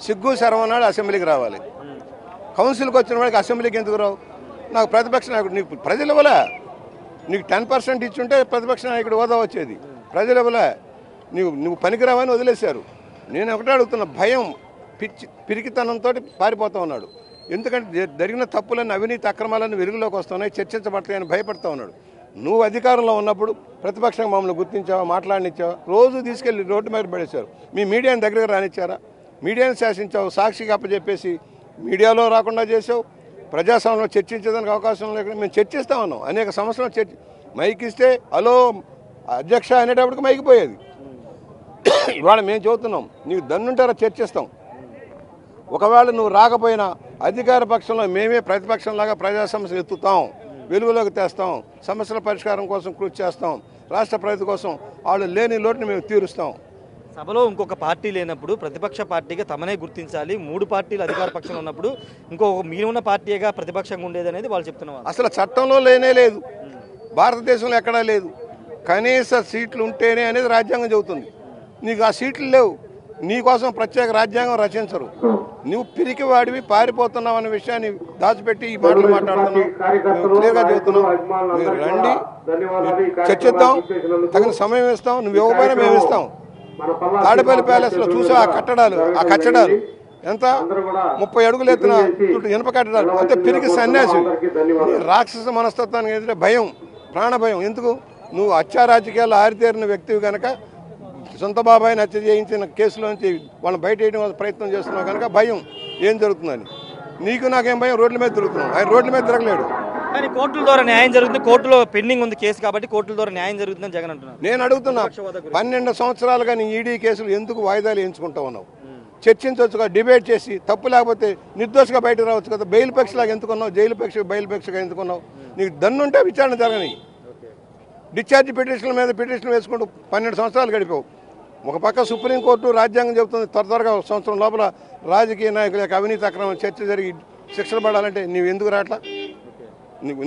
సిగ్గు శరవనాడు అసెంబ్లీకి రావాలి. కౌన్సిల్కి వచ్చిన వాడికి అసెంబ్లీకి ఎందుకు రావు? నాకు ప్రతిపక్ష నాయకుడు నీకు ప్రజలు ఇవ్వలే. నీకు 10% ఇచ్చుంటే ప్రతిపక్ష నాయకుడు హోదా వచ్చేది. ప్రజలు ఇవ్వలే. నువ్వు పనికిరావని వదిలేశారు. నేను ఒకటే అడుగుతున్నా, భయం పిరికితనంతో పారిపోతా ఉన్నాడు. ఎందుకంటే జరిగిన తప్పులన్నీ, అవినీతి అక్రమాలన్నీ వెలుగులోకి వస్తున్నాయి, చర్చించబడతాయని భయపడతా ఉన్నాడు. నువ్వు అధికారంలో ఉన్నప్పుడు ప్రతిపక్షంగా మమ్మల్ని గుర్తించావా, మాట్లాడినిచ్చావా? రోజు తీసుకెళ్లి రోడ్డు మీద పడేశారు. మీ మీడియాని దగ్గరకు రానిచ్చారా? మీడియాని శాసించావు, సాక్షిగా అప్పచెప్పేసి మీడియాలో రాకుండా చేసావు. ప్రజాస్వామ్యంలో చర్చించేదానికి అవకాశం లేకుండా మేము చర్చిస్తా ఉన్నాం. అనేక సంవత్సరాలు మైక్ ఇస్తే హలో అధ్యక్ష అనేటప్పటికి మైక్ పోయేది. ఇవాళ మేము చెబుతున్నాం, నీకు దన్నుంటారా చర్చిస్తాం. ఒకవేళ నువ్వు రాకపోయినా అధికార పక్షంలో మేమే ప్రతిపక్షంలాగా ప్రజా సమస్యలు ఎత్తుతాం, వెలుగులోకి తెస్తాం, సమస్యల పరిష్కారం కోసం కృషి చేస్తాం, రాష్ట్ర ప్రగతి కోసం వాళ్ళు లేని లోటుని మేము తీరుస్తాం. సభలో ఇంకొక పార్టీ లేనప్పుడు ప్రతిపక్ష పార్టీగా తమనే గుర్తించాలి. 3 పార్టీలు అధికార పక్షంలో ఉన్నప్పుడు ఇంకొక మీరున్న పార్టీగా ప్రతిపక్షంగా ఉండేది అనేది వాళ్ళు చెప్తున్నారు. అసలు చట్టంలో లేనే లేదు, భారతదేశంలో ఎక్కడా లేదు. కనీస సీట్లు ఉంటేనే అనేది రాజ్యాంగం చెబుతుంది. నీకు ఆ సీట్లు లేవు. నీకోసం ప్రత్యేక రాజ్యాంగం రచించరు. నువ్వు పిరికి వాడివి, పారిపోతున్నావు అనే విషయాన్ని దాచిపెట్టి ఈ మాటలు మాట్లాడుతున్నావు. క్లియర్గా చెబుతున్నావు, మీరు రండి, చర్చిద్దాం, తగిన సమయం ఇస్తాం. నువ్వు ఇవ్వకపోయినా మేము ఇస్తాం. తాడేపల్లి ప్యాలెస్ లో చూసా ఆ కట్టడాలు ఎంత 30 అడుగులు ఎత్తున ఇనుప కట్టడాలు. అంతే పిరికి సన్యాసి. రాక్షస మనస్తత్వానికి ఎదురే భయం, ప్రాణ భయం. ఎందుకు? నువ్వు హత్యా రాజకీయాల్లో ఆరితేరిన వ్యక్తివి కనుక, సొంత బాబాయిని హత్య చేయించిన కేసులోంచి వాళ్ళని బయట వేయడం ప్రయత్నం చేస్తున్నావు కనుక భయం ఏం జరుగుతుందని. నీకు నాకేం భయం? రోడ్ల మీద తిరుగుతున్నావు. ఆయన రోడ్ల మీద తిరగలేడు. కానీ కోర్టుల ద్వారా న్యాయం జరుగుతుంది. కోర్టులో పెండింగ్ ఉంది కేసు కాబట్టి కోర్టుల ద్వారా న్యాయం జరుగుతుందని జగన్ అంటున్నారు. నేను అడుగుతున్నా, 12 సంవత్సరాలుగా నీ ఈడీ కేసులు ఎందుకు వాయిదాలు వేయించుకుంటా ఉన్నావు? చర్చించవచ్చుగా, డిబేట్ చేసి తప్పు లేకపోతే నిర్దోషిగా బయట రావచ్చు కదా. బెయిల్ పక్షలాగా ఎందుకున్నావు? జైలు పక్ష బెయిల్ పక్షగా ఎందుకున్నావు? నీకు దన్నుంటే విచారణ జరగని. డిశ్చార్జ్ పిటిషన్ల మీద పిటిషన్ వేసుకుంటూ 12 సంవత్సరాలు గడిపావు. ఒక పక్క సుప్రీంకోర్టు రాజ్యాంగం చెబుతుంది త్వరగా సంవత్సరం లోపల రాజకీయ నాయకుల యొక్క అవినీతి అక్రమం చర్చ జరిగి శిక్షలు పడాలంటే నీవు ఎందుకు రాట్లా?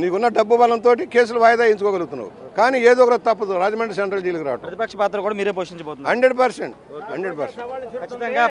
నీకున్న డబ్బు బలంతో కేసులు వాయిదా వేయించుకోగలుగుతున్నావు. కానీ ఏదో ఒకటి తప్పదు, రాజమండ్రి సెంట్రల్ జైలుకి రావడం. ప్రతిపక్ష పాత్ర కూడా మీరే పోషించబోతున్నారు. 100%.